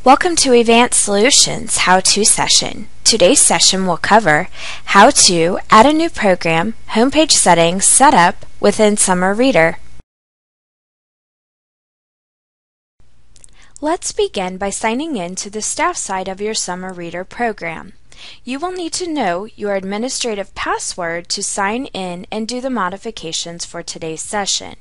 Welcome to Evanced Solutions How-To Session. Today's session will cover how to add a new program, homepage settings, setup within Summer Reader. Let's begin by signing in to the staff side of your Summer Reader program. You will need to know your administrative password to sign in and do the modifications for today's session.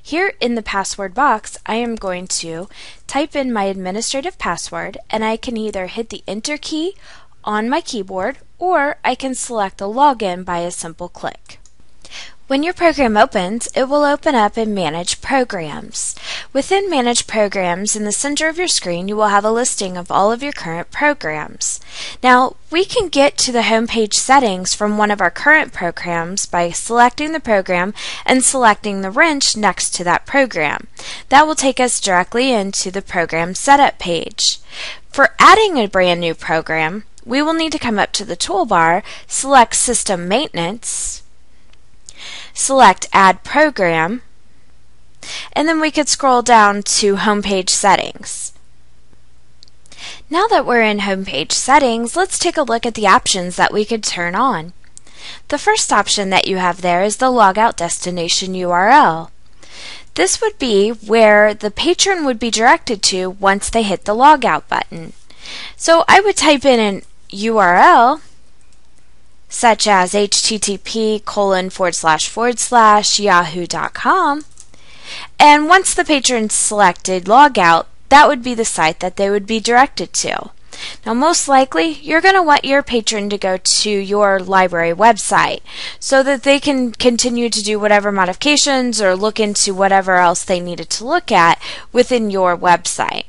Here in the password box, I am going to type in my administrative password, and I can either hit the Enter key on my keyboard or I can select the login by a simple click. When your program opens, it will open up in Manage Programs. Within Manage Programs, in the center of your screen, you will have a listing of all of your current programs. Now, we can get to the homepage settings from one of our current programs by selecting the program and selecting the wrench next to that program. That will take us directly into the program setup page. For adding a brand new program, we will need to come up to the toolbar, select System Maintenance, select Add Program, and then we could scroll down to Homepage Settings. Now that we're in Homepage Settings, let's take a look at the options that we could turn on. The first option that you have there is the Logout Destination URL. This would be where the patron would be directed to once they hit the Logout button. So I would type in an URL such as http://yahoo.com, and once the patron selected logout, that would be the site that they would be directed to. Now, most likely, you're going to want your patron to go to your library website so that they can continue to do whatever modifications or look into whatever else they needed to look at within your website.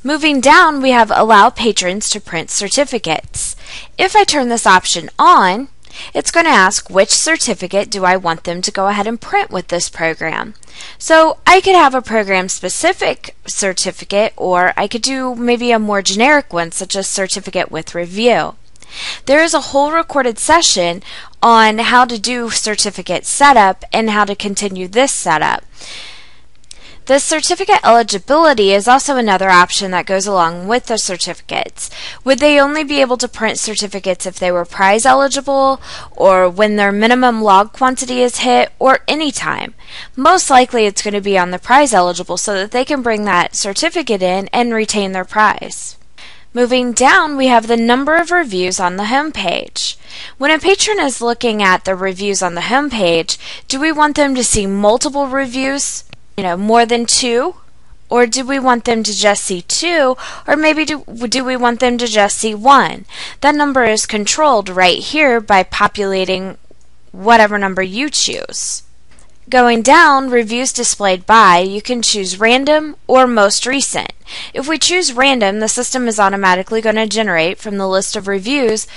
Moving down, we have Allow Patrons to Print Certificates. If I turn this option on, it's going to ask which certificate do I want them to go ahead and print with this program. So I could have a program-specific certificate, or I could do maybe a more generic one, such as Certificate with Review. There is a whole recorded session on how to do certificate setup and how to continue this setup. The certificate eligibility is also another option that goes along with the certificates. Would they only be able to print certificates if they were prize eligible, or when their minimum log quantity is hit, or anytime? Most likely it's going to be on the prize eligible so that they can bring that certificate in and retain their prize. Moving down, we have the number of reviews on the home page. When a patron is looking at the reviews on the home page, do we want them to see multiple reviews? More than 2? Or do we want them to just see 2? Or maybe do we want them to just see 1? That number is controlled right here by populating whatever number you choose. Going down, Reviews Displayed By, you can choose Random or Most Recent. If we choose Random, the system is automatically going to generate from the list of reviews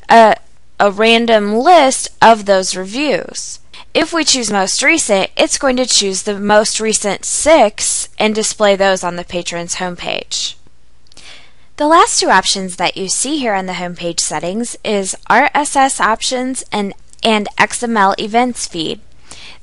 a random list of those reviews. If we choose Most Recent, it's going to choose the most recent 6 and display those on the patron's homepage. The last two options that you see here on the homepage settings is RSS options and XML events feed.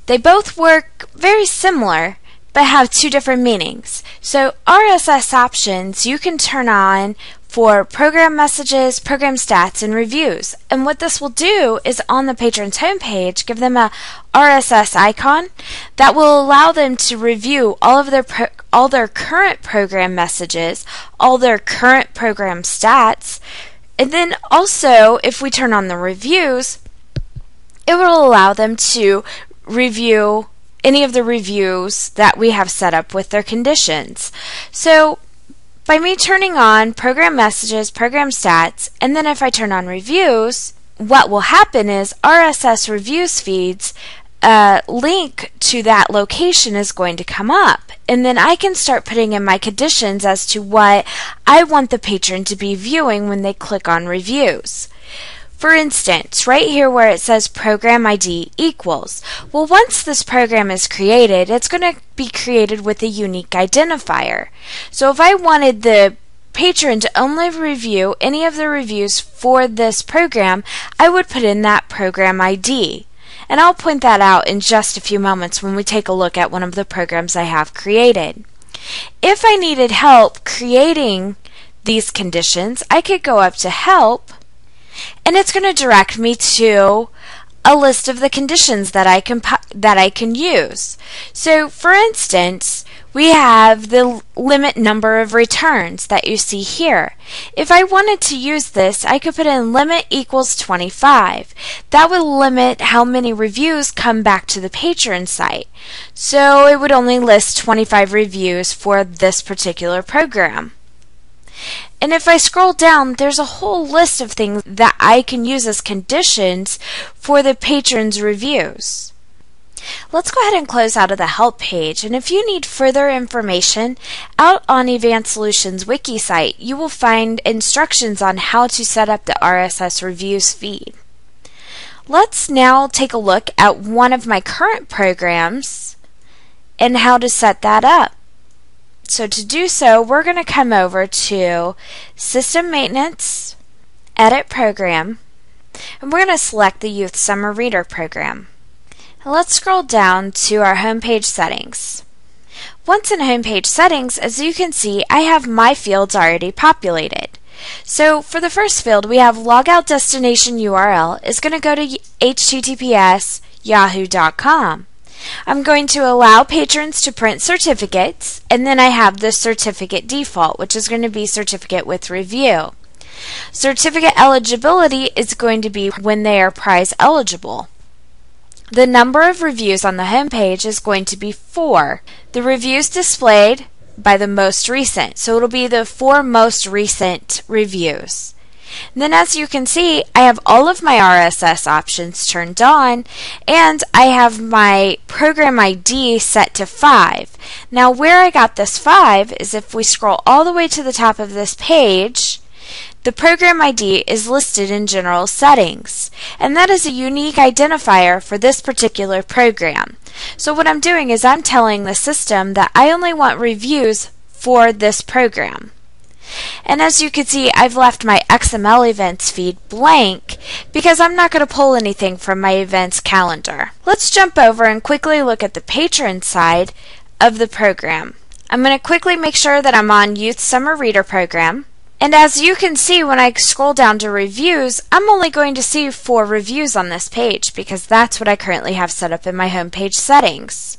They both work very similar, but have two different meanings. So RSS options you can turn on for program messages, program stats, and reviews. And what this will do is on the patron's homepage, give them a RSS icon that will allow them to review all their current program messages, all their current program stats, and then also if we turn on the reviews, it will allow them to review any of the reviews that we have set up with their conditions. So by me turning on program messages, program stats, and then if I turn on reviews, what will happen is RSS reviews feeds link to that location is going to come up, and then I can start putting in my conditions as to what I want the patron to be viewing when they click on reviews. For instance, right here where it says program ID equals, well, once this program is created, it's going to be created with a unique identifier. So if I wanted the patron to only review any of the reviews for this program, I would put in that program ID. And I'll point that out in just a few moments when we take a look at one of the programs I have created. If I needed help creating these conditions, I could go up to Help, and it's going to direct me to a list of the conditions that I can use. So, for instance, we have the limit number of returns that you see here. If I wanted to use this, I could put in limit equals 25. That would limit how many reviews come back to the patron site. So it would only list 25 reviews for this particular program. And if I scroll down, there's a whole list of things that I can use as conditions for the patrons' reviews. Let's go ahead and close out of the Help page, and if you need further information, out on Evanced Solutions wiki site, you will find instructions on how to set up the RSS reviews feed. Let's now take a look at one of my current programs and how to set that up. So to do so, we're going to come over to System Maintenance, Edit Program, and we're going to select the Youth Summer Reader program. Now let's scroll down to our homepage settings. Once in homepage settings, as you can see, I have my fields already populated. So for the first field, we have logout destination URL is going to go to https://yahoo.com. I'm going to allow patrons to print certificates, and then I have the certificate default, which is going to be certificate with review. Certificate eligibility is going to be when they are prize eligible. The number of reviews on the home page is going to be 4. The reviews displayed by the most recent, so it'll be the 4 most recent reviews. And then as you can see, I have all of my RSS options turned on, and I have my program ID set to 5. Now where I got this 5 is if we scroll all the way to the top of this page, the program ID is listed in General Settings, and that is a unique identifier for this particular program. So what I'm doing is I'm telling the system that I only want reviews for this program. And as you can see, I've left my XML events feed blank because I'm not going to pull anything from my events calendar. Let's jump over and quickly look at the patron side of the program. I'm going to quickly make sure that I'm on Youth Summer Reader program. And as you can see, when I scroll down to reviews, I'm only going to see 4 reviews on this page because that's what I currently have set up in my homepage settings.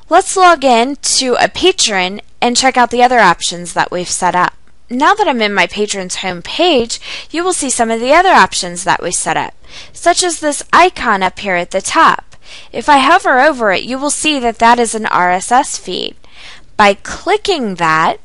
Let's log in to a patron and check out the other options that we've set up. Now that I'm in my patron's home page, you will see some of the other options that we set up, such as this icon up here at the top. If I hover over it, you will see that that is an RSS feed. By clicking that,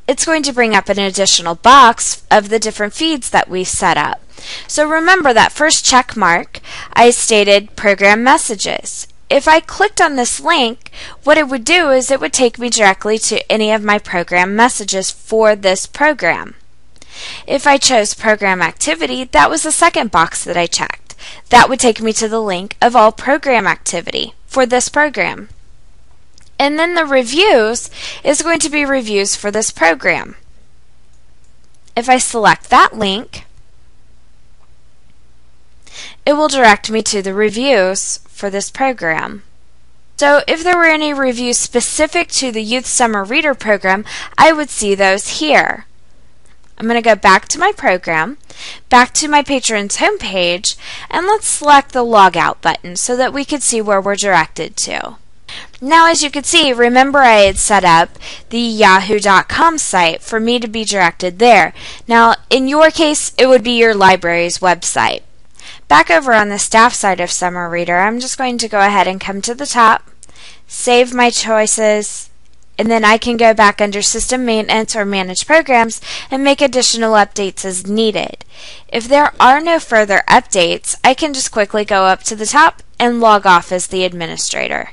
it's going to bring up an additional box of the different feeds that we set up. So remember that first check mark, I stated program messages. If I clicked on this link, what it would do is it would take me directly to any of my program messages for this program. If I chose program activity, that was the second box that I checked. That would take me to the link of all program activity for this program. And then the reviews is going to be reviews for this program. If I select that link, it will direct me to the reviews for this program. So if there were any reviews specific to the Youth Summer Reader program, I would see those here. I'm going to go back to my program, back to my patron's homepage, and let's select the logout button so that we can see where we're directed to. Now as you can see, remember I had set up the yahoo.com site for me to be directed there. Now in your case, it would be your library's website. Back over on the staff side of Summer Reader, I'm just going to go ahead and come to the top, save my choices, and then I can go back under System Maintenance or Manage Programs and make additional updates as needed. If there are no further updates, I can just quickly go up to the top and log off as the administrator.